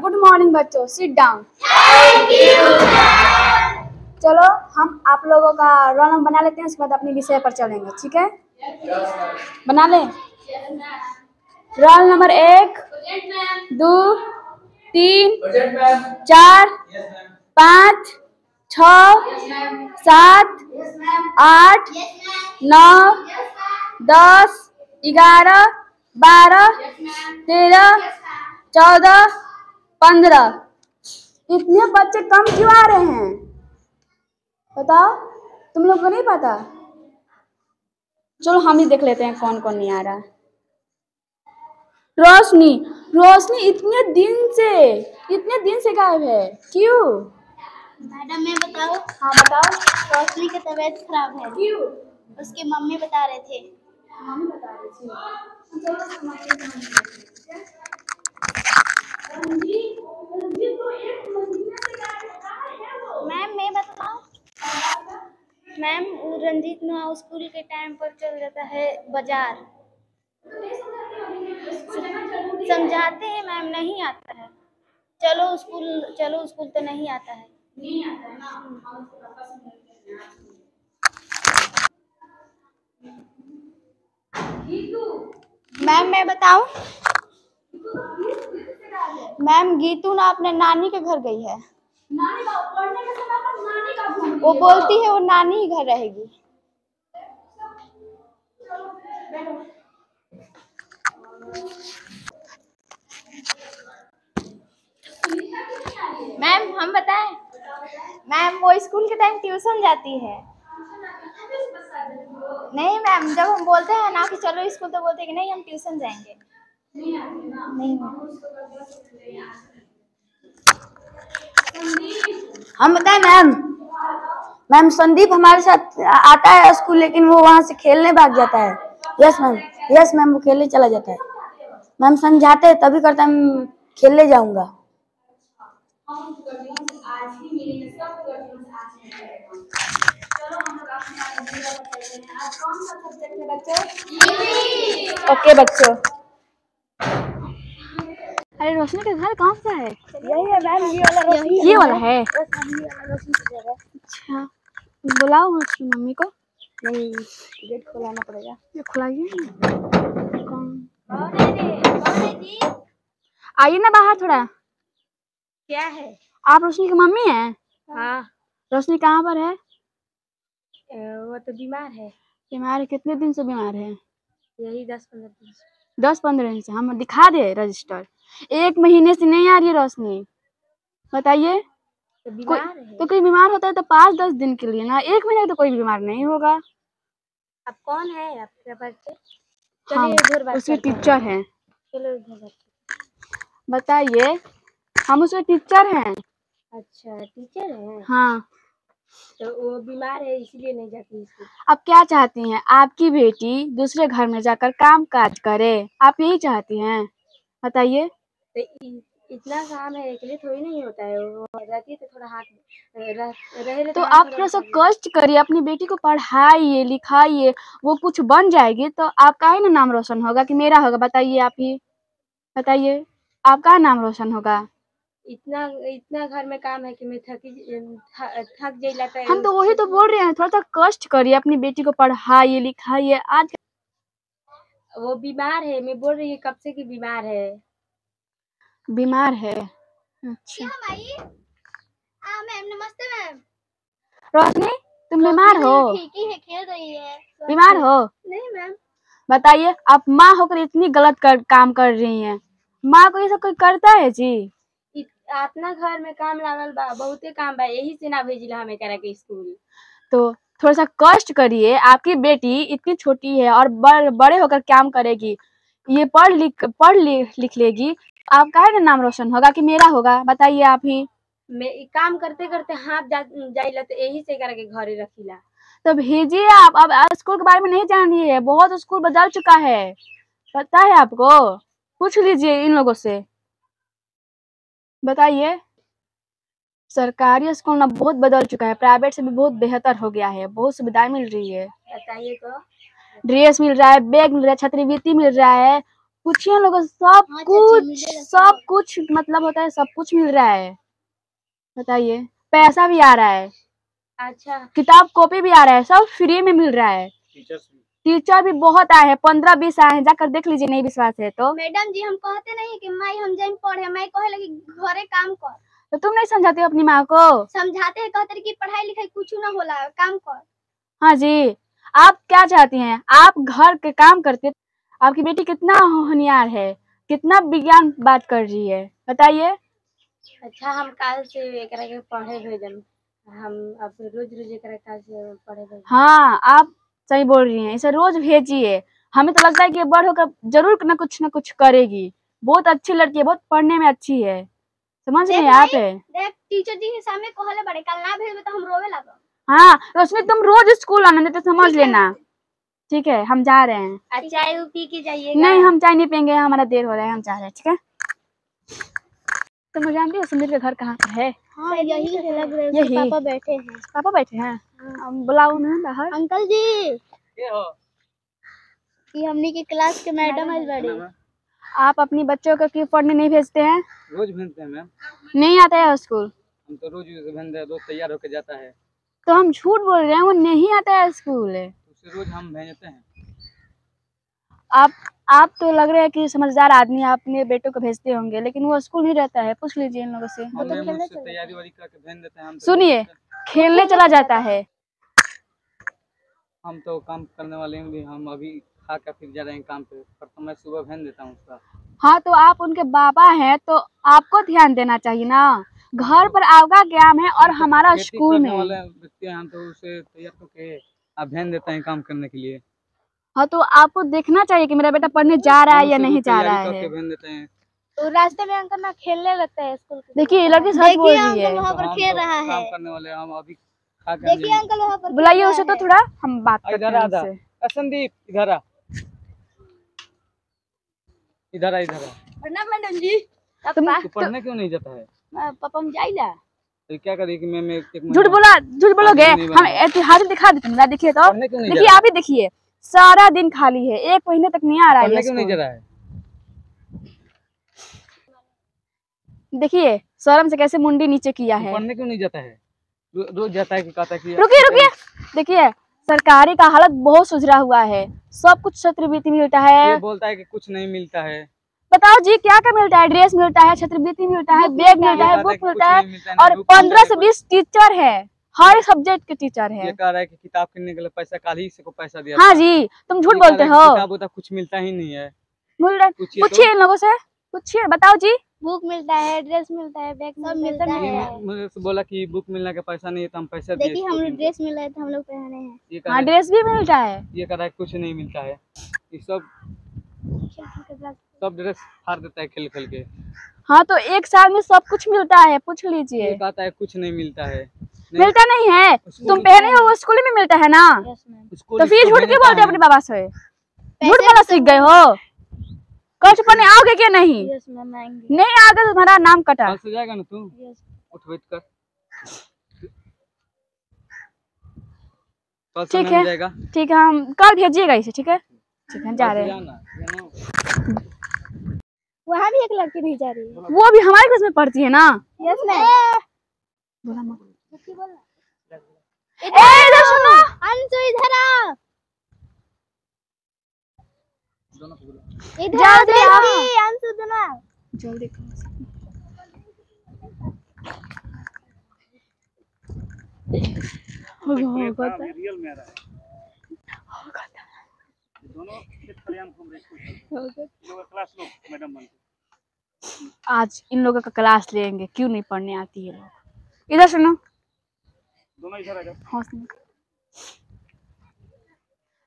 Good morning बच्चों, sit down. चलो हम आप लोगों का रोल नंबर बना लेते हैं, उसके बाद अपने विषय पर चलेंगे, ठीक है? बना ले। Roll number 1, 2, 3, 4, 5, 6, 7, 8, 9, 10, 11, 12, 13, 14, 15। इतने बच्चे कम क्यों आ रहे हैं? बताओ, तुम लोग को नहीं पता? चलो हम ही देख लेते हैं कौन कौन नहीं आ रहा। रोशनी, रोशनी इतने दिन से गायब है, क्यों? मैडम मैं बताओ। हाँ बताओ। रोशनी की तबीयत खराब है। क्यों? उसके मम्मी बता रहे थे। मम्मी बता रही थी। मैम मैं बताऊं? मैम रंजीत ना स्कूल के टाइम पर चल जाता है बाजार। समझाते हैं मैम, नहीं आता है। चलो स्कूल तो नहीं आता है। नहीं आता है ना। मैम मैं बताऊं? मैम गीतू ना अपने नानी के घर गई है। नानी का पढ़ने के समय पर नानी का भूल वो बोलती है वो नानी ही घर रहेगी। मैम हम बताएं? मैम वो स्कूल के टाइम ट्यूशन जाती है। नहीं मैम, जब हम बोलते हैं ना कि चलो स्कूल, तो बोलते हैं कि नहीं हम ट्यूशन जाएंगे। नहीं हम बताएं मैम? मैम संदीप हमारे साथ आता है स्कूल, लेकिन वो वहाँ से खेलने भाग जाता है। यस मैम, वो खेलने चला जाता है। मैम समझाते हैं तभी करता है खेलने जाऊंगा। ओके बच्चों। अरे रोशनी का घर कौन सा है? यही है मैम, ये वाला है। अच्छा, बुलाओ उसकी मम्मी को। नहीं, गेट खोलाना पड़ेगा। ये खुलाइए। कौन? कौन है जी? आइए ना बाहर थोड़ा। क्या है? आप रोशनी की मम्मी हैं? हाँ। रोशनी कहाँ पर है? वो तो बीमार है। बीमार है? कितने दिन से बीमार है? यही 10-15 दिन से। 10-15 दिन से? हम दिखा दे रजिस्टर। 1 महीने से नहीं आ रही है रोशनी, बताइए। तो बीमार है। तो कोई बीमार होता है तो 5-10 दिन के लिए ना, 1 महीने तो कोई बीमार नहीं होगा। आप कौन है? आपके बच्चे? हम उसके टीचर हैं। चलो इधर बताइए, हम उसके टीचर हैं। अच्छा, टीचर है। हाँ। तो वो बीमार है इसलिए नहीं जाती स्कूल। आप क्या चाहती हैं? आपकी बेटी दूसरे घर में जाकर काम काज करे, आप यही चाहती हैं? बताइए। तो इतना काम है, अकेले थोड़ी नहीं होता है। वो रहती है तो थोड़ा हाथ रहे तो आप थोड़ा सा कष्ट करिए, अपनी बेटी को पढ़ाइए लिखाइए, वो कुछ बन जाएगी तो आपका ही ना नाम रोशन होगा कि मेरा होगा? बताइए, आप ही बताइए, आपका नाम रोशन होगा। इतना घर में काम है कि मैं थक जाइला। हम तो वही तो बोल रहे हैं, थोड़ा सा कष्ट करिए, अपनी बेटी को पढ़ाइए लिखाइए। आज वो बीमार है, मैं बोल रही हूँ कब से कि बीमार है। बीमार है? अच्छा मैम नमस्ते। मैम रोशनी, तुम बीमार हो? ठीक ही है, खेल रही है। बीमार हो? नहीं मैम। बताइए, आप माँ होकर इतनी गलत काम कर रही हैं। माँ को ये सब कोई करता है जी? अपना घर में काम लागल बा, बहुते काम बा, यही से ना भेजिला हमें करा के स्कूल। तो थोड़ा सा कष्ट करिए, आपकी बेटी इतनी छोटी है और बड़े होकर काम करेगी, ये पढ़ लिख लेगी, आपका है ना नाम रोशन होगा कि मेरा होगा? बताइए आप ही। मैं काम करते करते हाथ जाइला तो यही से करा के घरे रखीला। तो भेजिए आप। अब स्कूल के बारे में नहीं जान रही है, बहुत स्कूल बदल चुका है, पता है आपको? पूछ लीजिए इन लोगों से। बताइए। सरकारी स्कूल ना बहुत बदल चुका है, प्राइवेट से भी बहुत बेहतर हो गया है, बहुत सुविधाएं मिल रही है। बताइए तो। ड्रेस मिल रहा है, बैग मिल रहा है, छात्रवृत्ति मिल रहा है, पूछिए लोगों सब कुछ मतलब होता है, सब कुछ मिल रहा है। बताइए, पैसा भी आ रहा है, अच्छा किताब कॉपी भी आ रहा है, सब फ्री में मिल रहा है। टीचर भी बहुत आए हैं, 15-20 आए हैं, जाकर देख लीजिए, नहीं विश्वास है तो। मैडम जी हम कहते नहीं कि माई हम जाइन पढ़े, मैं कहे लगी घरे काम कर। तो तुम नहीं समझाती हो अपनी माँ को? समझाते हैं, कहते कि पढ़ाई लिखाई कुछ ना होला, काम कर। हाँ जी, आप क्या चाहती हैं? आप घर के काम करते, आपकी बेटी कितना होशियार है, कितना विज्ञान बात कर रही है, बताइए। अच्छा हम काल से एकरा के पढ़े भेजम, हम अब रोज रोज एकरा काल से पढ़े भेजम। हाँ, आप सही बोल रही हैं, इसे रोज भेजिए। हमें तो लगता है कि बड़ होकर जरूर ना कुछ करेगी। बहुत अच्छी लड़की है, बहुत पढ़ने में अच्छी है, समझ रही हैं आप? देख टीचर जी के सामने कहले बड़े, कल ना भेजबे तो हम रोवे लागब। हाँ, रोशनी तुम रोज स्कूल आना, नहीं तो समझ लेना। ठीक है, हम जा रहे हैं। चाय पी के जाइएगा। नहीं, हम चाय नहीं पियेंगे, हमारा देर हो रहा है, हम जा रहे हैं। ठीक है, तुम जानती हो सुमित का घर कहाँ पर है? हाँ यही है, लग रहा है यही पापा बैठे हैं। पापा बैठे हैं? बुलाओ ना बाहर। अंकल जी ये हमनी के क्लास के मैडम है बड़ी। आप अपनी बच्चों को क्यों पढ़ने नहीं भेजते हैं? रोज भेजते हैं मैम। नहीं आता है स्कूल? हम तो रोज भेजते हैं, रोज तैयार होकर जाता है। तो हम झूठ बोल रहे हैं, वो नहीं आता है स्कूल। उसे रोज हम भेजते हैं। आप तो लग रहे हैं कि समझदार आदमी, आप अपने बेटों को भेजते होंगे, लेकिन वो स्कूल नहीं रहता है, पूछ लीजिए इन लोगों से। तैयारी वारी करके भेज देते हैं। हम सुनिए, खेलने चला जाता है। हम तो काम करने वाले हैं, हम अभी खा कर फिर जा रहे हैं काम पे, पर तो मैं सुबह भेज देता हूँ उसका। हाँ, तो आप उनके बाबा हैं तो आपको ध्यान देना चाहिए ना। घर पर आपका ज्ञान है और हमारा स्कूल में। हम तो उसे तैयार करके आप भेज देते हैं काम करने के लिए। हाँ, तो आपको देखना चाहिए कि मेरा बेटा पढ़ने जा रहा है या नहीं जा रहा है। भेज देते हैं। तो रास्ते में अंकल ना खेलने लगता है स्कूल के। देखिए, लड़की सच बोल रही है। वहाँ पर खेल रहा है। काम करने वाले हम अभी खा कर। देखिए अंकल वहाँ पर बुलाइए उसे तो, थोड़ा हम बात करते हैं उससे। संदीप इधर आ, इधर आ, इधर आ। प्रणाम मैडम जी। तू पढ़ने क्यों नहीं जाता है? पापा हम जाइला। तो क्या करें कि मैं झूठ बोलोगे? हम इतिहास दिखा देते हैं, देखिए तो। देखिए, आप ही देखिए, सारा दिन खाली है, 1 महीने तक नहीं आ रहा है। पढ़ने क्यों नहीं जा रहा है? देखिए, शर्म से कैसे मुंडी नीचे किया है। पढ़ने क्यों नहीं जाता है? रोज जाता है कि कहता है कि रुकिए, देखिए सरकारी का हालत बहुत सुधरा हुआ है, सब कुछ छात्रवृत्ति मिलता है। ये बोलता है कि कुछ नहीं मिलता है। बताओ जी, क्या क्या मिलता है? ड्रेस मिलता है, छात्रवृत्ति मिलता है, बैग मिलता है, बुक मिलता है, और 15 से 20 टीचर है, हर सब्जेक्ट के टीचर है। ये कह रहा है कि किताब किनने के लिए पैसा कल ही से को पैसा दिया। हाँ जी, तुम झूठ बोलते हो। किताब उताब कुछ मिलता ही नहीं है। पूछिए इन लोगों से, पूछिए, बताओ जी। बुक मिलता है, ड्रेस मिलता है, बैग सब मिलता है। मुझे बोला कि बुक मिलने का पैसा नहीं है तो हम पैसा दिए। देखिए हम लोग ड्रेस मिला है तो हम लोग पहने हैं। हाँ, ड्रेस भी मिलता है। ये कह रहा है कुछ नहीं मिलता है, ये सब ड्रेस फाड़ देता है खेल खेल के। हाँ, तो 1 साल में सब कुछ मिलता है, पूछ लीजिए। ये कहता है कुछ नहीं मिलता है। मिलता नहीं है? तुम पहने हो, वो स्कूल में मिलता है ना, तो फिर झूठ क्यों बोलते अपने बाबा से? झूठ बोलना सीख गए हो? कल पढ़ने आओगे क्या? नहीं नहीं आगे तो तुम्हारा नाम कटा। कल से जाएगा ना तू? उठ बैठ कर। ठीक है, ठीक है, हम कल भेजिएगा इसे। ठीक है, ठीक है, जा रहे हैं। वहाँ भी एक लड़की नहीं जा रही है। वो भी हमारे क्लास में पढ़ती है ना। Yes ma'am. इधर सुनो, अंशु इधर आ। जल्दी आओ। अंशु दोनों जल्दी रियल में आ रहा है। दोनों घूम रहे क्लास लो मैडम बनते। आज इन लोगों का क्लास लेंगे, क्यों नहीं पढ़ने आती है लोग। इधर सुनो, दोनों इधर आ जाओ। हाँ,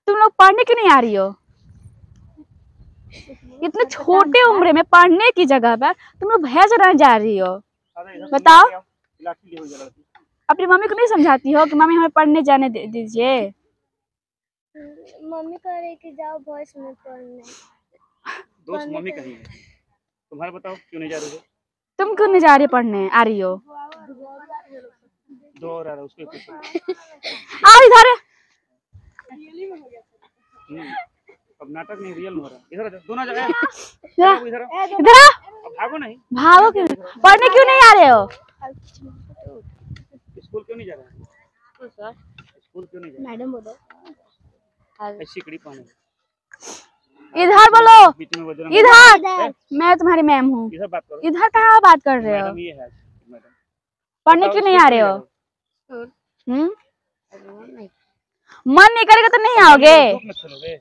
तुम लोग पढ़ने क्यों नहीं आ रही हो? इतने छोटे उम्र में पढ़ने की जगह पर तुम लोग भैंस चराने जा रही हो। बताओ, अपनी मम्मी को नहीं समझाती हो कि मम्मी हमें पढ़ने जाने दीजिए? मम्मी कह रही कि जाओ बॉयज में पढ़ने। दोस्त मम्मी कही है, तुम्हारा बताओ क्यों नहीं जा रही हो? तुम क्यों नहीं जा रही पढ़ने? आ रही हो? दो और आ रहा उसको आओ इधर। अब नाटक नहीं रियल हो रहा। इधर दोनों जगह इधर इधर आ। अब भागो नहीं। भागो क्यों? पढ़ने क्यों नहीं आ रहे हो? स्कूल क्यों नहीं जा रहे? स्कूल क्यों नहीं जा रहे? मैडम बोलो। सिकड़ी पहने इधर बोलो। बीच में बजरंग इधर मैं तुम्हारी मैम हूँ। इधर बात करो। इधर कहाँ बात कर रहे हो? मैडम ये है मैडम। पढ़ने क्यों नहीं आ रहे हो? मन नहीं करेगा तो नहीं आओगे। धूप में खेलोगे?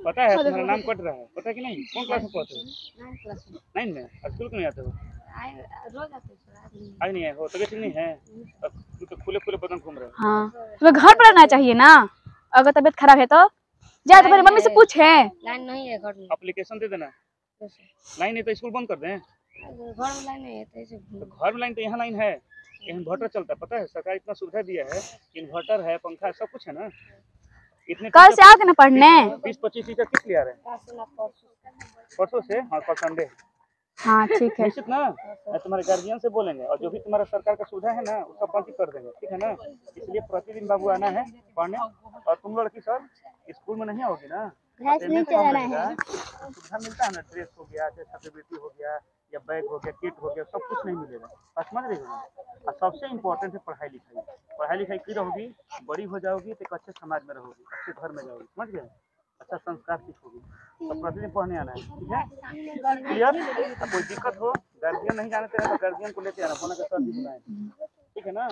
पता है तुम्हारा नाम कट रहा है, पता है कि नहीं? कौन क्लास में पढ़ते हो? 9 में। स्कूल क्यों नहीं आते हो? आज नहीं आए हो? तबीयत ठीक नहीं है? तू तो खुले खुले बदन घूम रहे हो। हाँ तुम्हें घर पर रहना चाहिए ना। अगर तबीयत खराब है तो जा तुम्हारी मम्मी से पूछे। लाइन नहीं है घर में। एप्लीकेशन दे देना। लाइन नहीं तो स्कूल बंद कर दें। घर में लाइन नहीं है तो घर में लाइन तो यहाँ लाइन है। इन्वर्टर चलता है, पता है? सरकार इतना सुविधा दिया है, इन्वर्टर है, पंखा है, सब कुछ है ना। इतने कल से आओगे ना पढ़ने? 20-25 टीचर किस लिए आ रहे हैं? परसों से। हाँ कल संडे। हाँ ठीक है। निश्चित ना? तुम्हारे गार्जियन से बोलेंगे और जो भी तुम्हारा सरकार का सुविधा है ना उसका बंद कर देंगे, ठीक है ना? इसलिए प्रतिदिन बाबू आना है पढ़ने। और तुम लड़की सब स्कूल में नहीं आओगी ना? नहीं चलाना है। सुविधा मिलता है ना, ड्रेस हो गया, छात्रवृत्ति हो गया, या बैग हो गया, किट हो गया, सब कुछ नहीं मिलेगा। समझ रही हो? और सबसे इम्पोर्टेंट है पढ़ाई लिखाई। पढ़ाई लिखाई की रहोगी, बड़ी हो जाओगी तो एक अच्छे समाज में रहोगी, अच्छे घर में जाओगी, समझ गए? अच्छा संस्कार सीखोगी। तो प्रतिदिन पढ़ने आना है, ठीक है? क्लियर? कोई दिक्कत हो, गार्जियन नहीं जानते हैं तो गार्जियन को लेते आना, फोन के सर भी बुलाएं, ठीक है ना?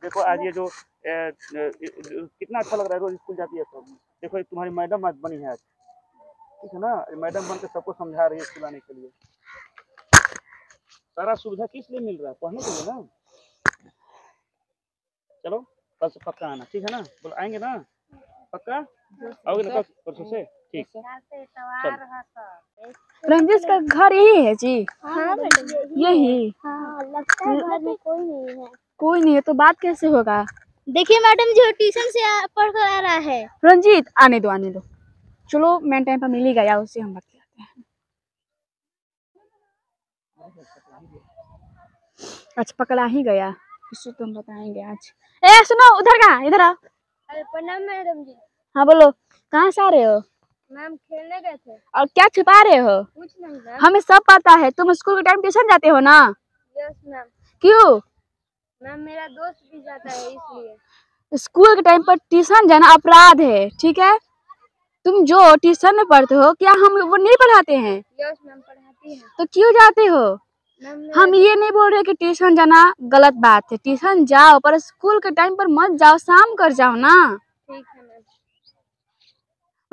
देखो आज ये जो कितना अच्छा लग रहा है, रोज स्कूल जाती है तो देखो तुम्हारी मैडम आज बनी है आज, ठीक है ना? मैडम बन के सबको समझा रही है स्कूल आने के लिए। सारा सुविधा किस लिए मिल रहा है? पढ़ने के लिए ना। चलो कल से पक्का आना, ठीक है ना? बोल आएंगे ना? पक्का आओगे ना कल परसों से? ठीक। रंजित का घर यही है जी? हाँ मैडम यही? हाँ लगता है घर में कोई नहीं है। कोई नहीं है तो बात कैसे होगा? देखिए मैडम जो ट्यूशन से पढ़ कर आ रहा है। रंजीत आने दो आने दो। चलो मेन टाइम पर मिल ही गया, उससे हम बात करते हैं। अच्छा पकड़ा ही गया, इससे तो हम बताएंगे आज। ए सुनो उधर कहाँ? इधर आओ। अरे प्रणाम मैडम जी। हाँ बोलो, कहाँ से आ रहे हो? मैम खेलने गए थे। और क्या छुपा रहे हो? कुछ नहीं मैम। हमें सब पता है, तुम स्कूल के टाइम ट्यूशन जाते हो ना? Yes ma'am. क्यों? मैम मेरा दोस्त भी जाता है इसलिए। स्कूल के टाइम पर ट्यूशन जाना अपराध है, ठीक है? तुम जो ट्यूशन में पढ़ते हो क्या हम वो नहीं पढ़ाते हैं? यस मैम पढ़ाती है। तो क्यों जाते हो? हम ये नहीं बोल रहे कि ट्यूशन जाना गलत बात है, ट्यूशन जाओ पर स्कूल के टाइम पर मत जाओ, शाम कर जाओ ना। ठीक है मैम।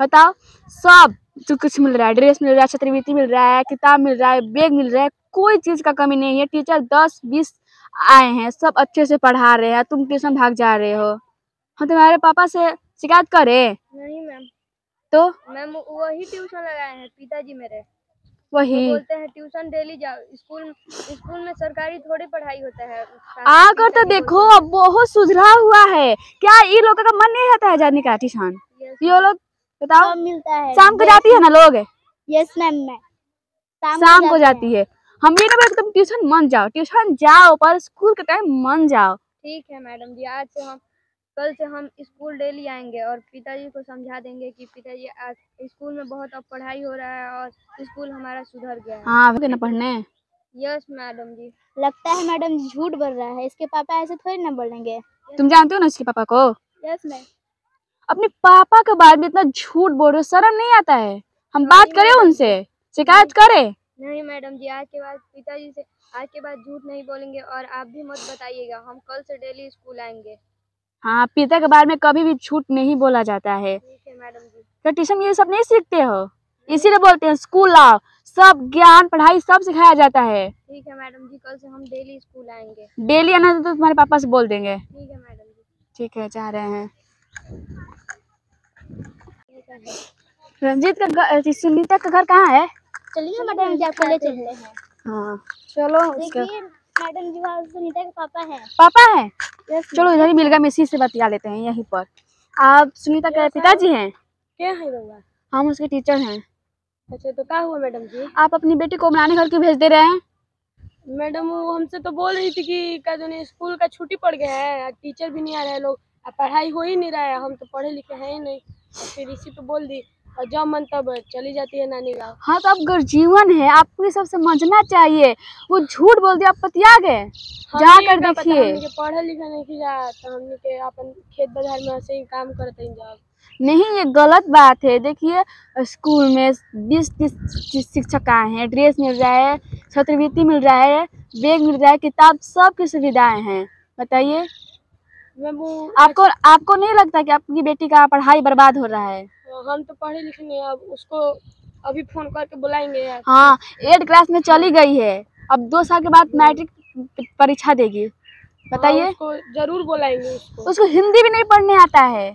बताओ सब जो कुछ मिल रहा है, ड्रेस मिल रहा है, छात्रवृत्ति मिल रहा है, किताब मिल रहा है, बैग मिल रहा है, कोई चीज का कमी नहीं है। टीचर 10-20 आए हैं, सब अच्छे से पढ़ा रहे हैं, तुम ट्यूशन भाग जा रहे हो। हम तुम्हारे पापा से शिकायत करें? नहीं मैम। तो मैम वही ट्यूशन लगाए हैं पिताजी मेरे। वही वो बोलते हैं ट्यूशन डेली जाओ। स्कूल में सरकारी थोड़ी पढ़ाई होता है। आकर तो देखो बहुत सुधरा हुआ है। क्या ये लोग का मन नहीं रहता है जाने का ट्यूशन? ये लोग बताओ मिलता है। शाम को जाती है ना लोग? यस मैम मैं शाम को जाती है। हम ये ना बोले तुम ट्यूशन मन जाओ, ट्यूशन जाओ पर स्कूल के टाइम मन जाओ। ठीक है मैडम जी। कल से हम स्कूल डेली आएंगे और पिताजी को समझा देंगे कि पिताजी आज स्कूल में बहुत अब पढ़ाई हो रहा है और स्कूल हमारा सुधर गया है। हाँ ना पढ़ने। यस मैडम जी। लगता है मैडम जी झूठ बोल रहा है, इसके पापा ऐसे थोड़ी ना बोलेंगे। तुम जानते हो ना इसके पापा को? Yes ma'am. अपने पापा के बारे में इतना झूठ बोल रहे हो, शर्म नहीं आता है? हम बात करें उनसे, शिकायत करें? नहीं मैडम जी, आज के बाद पिताजी से आज के बाद झूठ नहीं बोलेंगे और आप भी मत बताइएगा। हम कल से डेली स्कूल आएंगे। हाँ पिता के बारे में कभी भी झूठ नहीं बोला जाता है। ठीक है मैडम जी। तो ट्यूशन ये सब नहीं सीखते हो? इसीलिए बोलते हैं स्कूल आओ, सब ज्ञान पढ़ाई सब सिखाया जाता है। ठीक है मैडम जी, कल से हम डेली स्कूल आएंगे। डेली आना तो तुम्हारे पापा से बोल देंगे। ठीक है मैडम जी। ठीक है जा रहे हैं। रंजीत का सुनीता का घर कहाँ है? चलिए मैडम जी आपको ले चलते हैं। हाँ चलो। देखिए मैडम जी वहाँ सुनीता के पापा हैं। पापा है? चलो इधर ही मिल गया, इसी से बतिया लेते हैं यहीं पर। आप सुनीता के पिताजी हैं? क्या है बाबा? हम उसके टीचर हैं। अच्छा तो क्या हुआ मैडम जी? आप अपनी बेटी को बनाने घर क्यों भेज दे रहे हैं? मैडम वो हमसे तो बोल रही थी कि क्या जो स्कूल का छुट्टी पड़ गया है, टीचर भी नहीं आ रहे हैं लोग, पढ़ाई हो ही नहीं रहा है, हम तो पढ़े लिखे हैं ही नहीं। फिर इसी पे बोल दी और जब मन तब चली जाती है नानी गाँव। हाँ तो आप गर्जीवन है, आपको ये सब समझना चाहिए। वो झूठ बोल दिया, आप पतिया गए, जाकर देखिए। हमने के पढ़े लिखे नहीं किया तो हमने के अपन खेत बाजार में ऐसे ही काम करते हैं जब। नहीं, ये गलत बात है। देखिए स्कूल में 20-30 शिक्षक आए हैं, ड्रेस मिल रहा है, छात्रवृत्ति मिल रहा है, बैग मिल रहा है, किताब, सब की सुविधाएं हैं। बताइए आपको नहीं लगता कि आपकी बेटी का पढ़ाई बर्बाद हो रहा है? हम तो पढ़े लिखे नहीं, अब उसको अभी फोन करके बुलाएंगे यार। हाँ 8 क्लास में चली गई है, अब 2 साल के बाद मैट्रिक परीक्षा देगी। बताइए। उसको जरूर बुलाएंगे। उसको हिंदी भी नहीं पढ़ने आता है,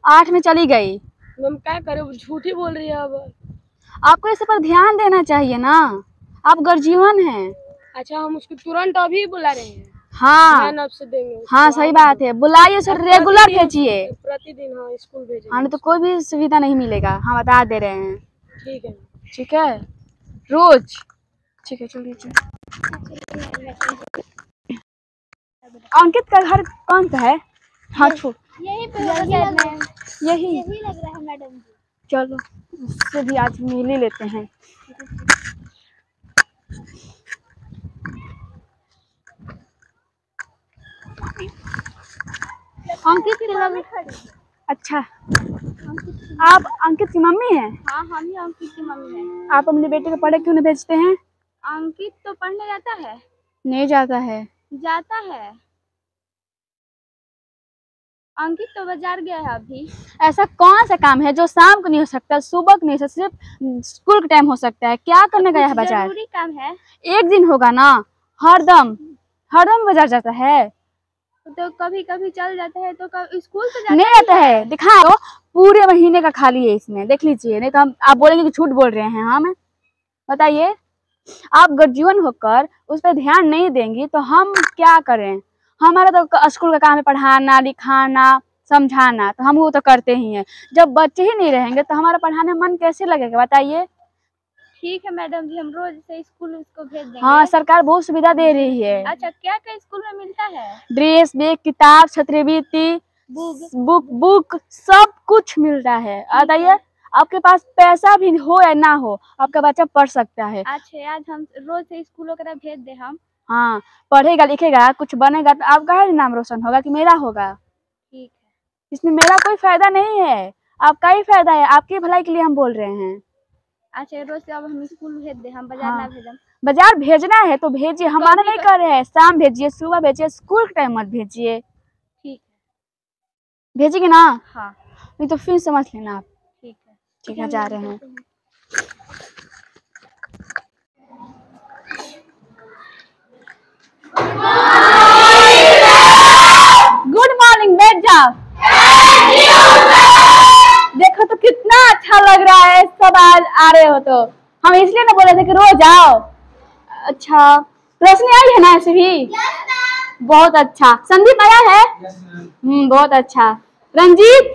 8 में चली गई। हम क्या करें, वो झूठी बोल रही है। अब आपको इस पर ध्यान देना चाहिए ना, आप गर्जीवन हैं। अच्छा हम उसको तुरंत अभी बुला रहे हैं। हाँ से देंगे। हाँ सही बात है, बुलाइए, उसे रेगुलर भेजिए प्रतिदिन। हाँ स्कूल भेजिए। हाँ, तो कोई भी सुविधा नहीं मिलेगा, हम बता दे रहे हैं। ठीक है। ठीक है, रोज। ठीक है चलिए। अंकित का घर कौन सा है? हाँ यही पे यही लग रहा है मैडम जी। चलो उससे भी आज मिल ही लेते हैं। अंकित की मम्मी। अच्छा, आप अंकित की मम्मी हैं? हाँ हम ही अंकित की मम्मी हैं। आप अपने बेटे को पढ़े क्यों नहीं भेजते हैं? अंकित तो पढ़ने जाता है। नहीं जाता है। जाता है। अंकित तो बाजार गया है अभी। ऐसा कौन सा काम है जो शाम को नहीं हो सकता, सुबह को नहीं हो सकता, सिर्फ स्कूल के टाइम हो सकता है? क्या करने गया है बाजार? जरूरी काम है। एक दिन होगा ना, हरदम बाजार जाता है? तो कभी कभी चल जाता है, तो स्कूल तो जाता नहीं आता है। दिखा दो, पूरे महीने का खाली है इसमें, देख लीजिए, नहीं तो आप बोलेंगे कि झूठ बोल रहे हैं हम। बताइए, आप गर्जीवन होकर उस पर ध्यान नहीं देंगी तो हम क्या करें? हमारा तो स्कूल का काम है पढ़ाना, लिखाना, समझाना, तो हम वो तो करते ही हैं। जब बच्चे ही नहीं रहेंगे तो हमारा पढ़ाने में मन कैसे लगेगा? बताइए। ठीक है मैडम जी, हम रोज से स्कूल उसको भेज देंगे। हाँ सरकार बहुत सुविधा दे रही है। अच्छा क्या क्या स्कूल में मिलता है? ड्रेस, बैग, किताब, छात्रवृत्ति, बुक सब कुछ मिल रहा है। बताइए, आपके पास पैसा भी हो या ना हो, आपका बच्चा पढ़ सकता है। अच्छा आज हम रोज से स्कूलों का भेज दे हम। हाँ पढ़ेगा लिखेगा कुछ बनेगा तो आपका ही नाम रोशन होगा कि मेरा होगा? ठीक है। इसमें मेरा कोई फायदा नहीं है, आपका ही फायदा है, आपकी भलाई के लिए हम बोल रहे हैं। अच्छा रोज से अब हम स्कूल भेज दे, हम बाजार ना भेजम। बाजार भेजना है तो भेजिए, हमारा नहीं कर रहे हैं। शाम भेजिए, सुबह भेजिए, स्कूल के टाइम मत भेजिए। ठीक है। भेजिएगे ना? हाँ। नहीं तो फिर समझ लेना आप। ठीक है। ठीक है, जा रहे हैं। गुड मॉर्निंग, बैठ जाओ। देखो तो कितना अच्छा लग रहा है, सब आज आ रहे हो तो। हम इसलिए ना बोले थे कि रोज आओ। अच्छा रोशनी आई है ना? ऐसे भी बहुत अच्छा। संदीप आया है? बहुत अच्छा। रंजीत?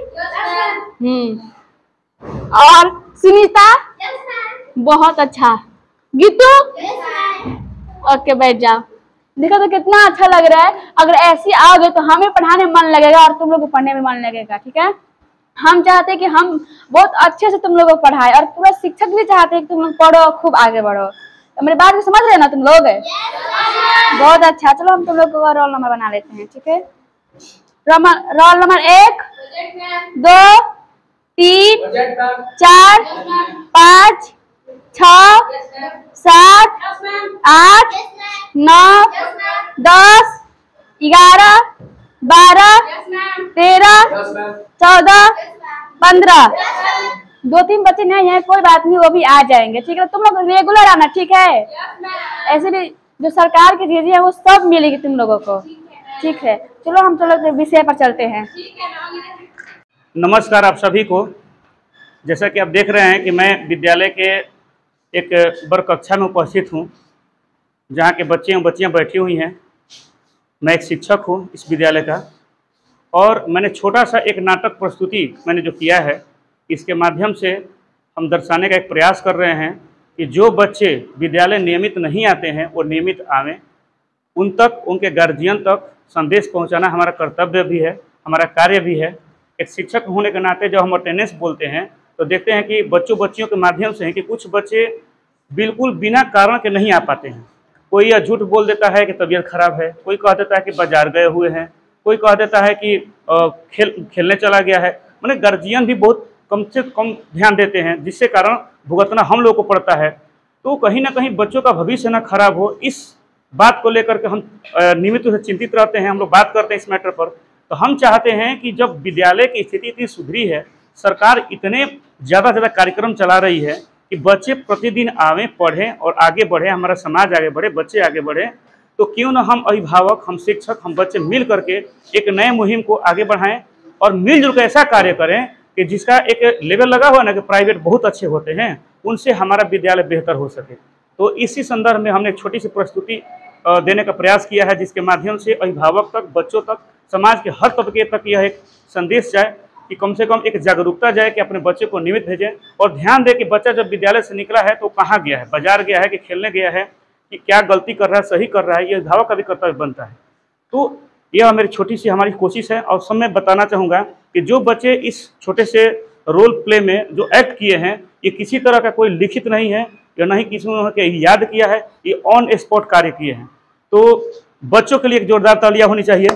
और सुनीता? बहुत अच्छा। गीतू? ओके बैठ जाओ। देखो तो कितना अच्छा लग रहा है। अगर ऐसी आओगे तो हमें पढ़ाने में मन लगेगा और तुम लोग को पढ़ने में मन लगेगा। ठीक है, हम चाहते हैं कि हम बहुत अच्छे से तुम लोगों को पढ़ाए, और पूरा शिक्षक भी चाहते हैं कि तुम लोग पढ़ो, खूब आगे बढ़ो। तो मेरी बात को समझ रहे ना तुम लोग? बहुत अच्छा। चलो हम तुम लोग को रोल नंबर बना लेते हैं। ठीक है, रोल नंबर 1 2 3 4 5 6 7 8 9 10 11 12 13 14 15। 2-3 बच्चे नहीं है, कोई बात नहीं, वो भी आ जाएंगे। ठीक है, तुम लोग रेगुलर आना। ठीक है, ऐसे भी जो सरकार की चीजें है वो सब मिलेगी तुम लोगों को। ठीक है, चलो हम चलो विषय पर चलते हैं। नमस्कार आप सभी को। जैसा कि आप देख रहे हैं कि मैं विद्यालय के एक वर्ग कक्षा में उपस्थित हूँ, जहाँ के बच्चे एवं बच्चियाँ बैठी हुई हैं। मैं एक शिक्षक हूँ इस विद्यालय का, और मैंने छोटा सा एक नाटक प्रस्तुति मैंने जो किया है, इसके माध्यम से हम दर्शाने का एक प्रयास कर रहे हैं कि जो बच्चे विद्यालय नियमित नहीं आते हैं वो नियमित आवें, उन तक, उनके गार्जियन तक संदेश पहुंचाना हमारा कर्तव्य भी है, हमारा कार्य भी है। एक शिक्षक होने के नाते जब हम अटेंडेंस बोलते हैं तो देखते हैं कि बच्चों बच्चियों के माध्यम से है कि कुछ बच्चे बिल्कुल बिना कारण के नहीं आ पाते हैं। कोई यह झूठ बोल देता है कि तबीयत खराब है, कोई कह देता है कि बाजार गए हुए हैं, कोई कह देता है कि खेलने चला गया है। माने गार्जियन भी बहुत कम से कम ध्यान देते हैं, जिससे कारण भुगतना हम लोग को पड़ता है। तो कहीं ना कहीं बच्चों का भविष्य ना खराब हो, इस बात को लेकर के हम नियमित रूप से चिंतित रहते हैं। हम लोग बात करते हैं इस मैटर पर। तो हम चाहते हैं कि जब विद्यालय की स्थिति इतनी सुधरी है, सरकार इतने ज़्यादा कार्यक्रम चला रही है कि बच्चे प्रतिदिन आवें, पढ़ें और आगे बढ़ें, हमारा समाज आगे बढ़े, बच्चे आगे बढ़ें, तो क्यों ना हम अभिभावक, हम शिक्षक, हम बच्चे मिल करके एक नए मुहिम को आगे बढ़ाएं और मिलजुल कर ऐसा कार्य करें कि जिसका एक लेवल लगा हुआ ना कि प्राइवेट बहुत अच्छे होते हैं, उनसे हमारा विद्यालय बेहतर हो सके। तो इसी संदर्भ में हमने एक छोटी सी प्रस्तुति देने का प्रयास किया है, जिसके माध्यम से अभिभावक तक, बच्चों तक, समाज के हर तबके तक यह एक संदेश जाए कि कम से कम एक जागरूकता जाए कि अपने बच्चे को नियमित भेजें और ध्यान दें कि बच्चा जब विद्यालय से निकला है तो कहाँ गया है, बाजार गया है कि खेलने गया है, कि क्या गलती कर रहा है, सही कर रहा है, ये अभिभावक का भी कर्तव्य बनता है। तो यह मेरी छोटी सी हमारी कोशिश है। और सब मैं बताना चाहूँगा कि जो बच्चे इस छोटे से रोल प्ले में जो एक्ट किए हैं, ये किसी तरह का कोई लिखित नहीं है या नहीं किसी ने याद किया है, ये ऑन स्पॉट कार्य किए हैं। तो बच्चों के लिए एक जोरदार तालियां होनी चाहिए।